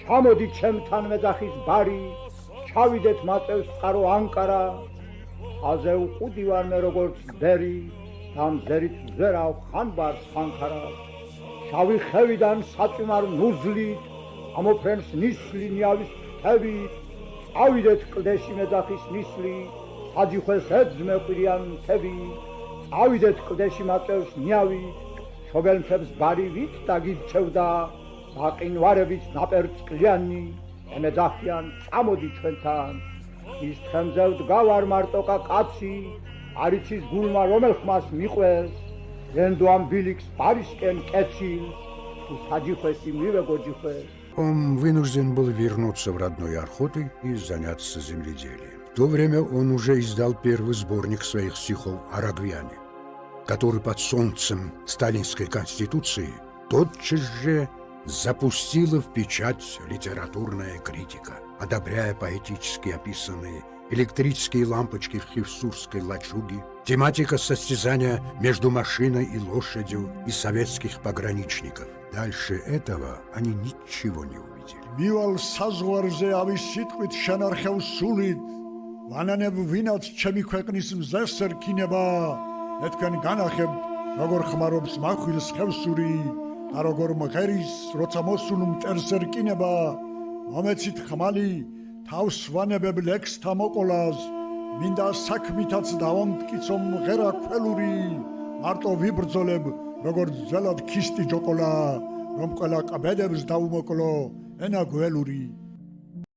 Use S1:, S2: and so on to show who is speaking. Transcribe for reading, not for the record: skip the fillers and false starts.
S1: ჩამოდი ჩემთან მეძახის ბარი, ჩავიდეთ მაწევს წყარო ანკარა, ხაზე უყუდივარ მე როგორც ბერი, და მზერით ვზერავ ხანბარს ხანქარა. შავი ხევიდან საწვიმარ ნუზლით, ამოფრენს ნისლი ნიავის თევით, წავიდეთ კლდეში მეძახის ნისლი, საჯიხვეს ეძმე ყვირიან თევი, წავიდეთ კლდეში მაწევს ნიავით, შობელ მთებს ბარი ვით დაგირჩევდა, დაყინვარებით ნაპერწკლიანი, ემეძახიან წამოდი ჩვენთან. ის თხემზე ვდგავარ მარტოკა კაცი, არიცის გულმა რომელ ხმას მიყვეს, რენდო ამ ბილიქს баришкен კეცილს, თუ საჯიხვესი მივეგოჯიხვეს.
S2: Он вынужден был вернуться в родной Орхоты и заняться земледелием. В то время он уже издал первый сборник своих стихов о Рогвяне, который под солнцем сталинской конституции тотчас же запустила в печать литературная критика, одобряя поэтически описанные электрические лампочки в Хевсурской лачуге, тематика состязания между машиной и лошадью и советских пограничников. Дальше этого они ничего не увидели.
S3: Мивал საზღვარზე ავის სიტყვით შენარხევ სულით, ვანანებ ვინაც ჩემი ქვეყნის მზეს ერქინება, მეთქენ განახებთ, როგორ ხმარობს მახვილს ხევსური და როგორ მღერის, როცა მოსულ მტერს ერკინება, მომეცით ხმალი თავს ვანებებ ლექსთა მოყოლას, მინდა საქმითაც დავამტკიცო მღერა ქველური, მარტო ვიბრძოლებ, როგორც ძველად ქისტი ჯოკოლა, რომ ყველა ყბედებს დაუმოკლო ენა გველური.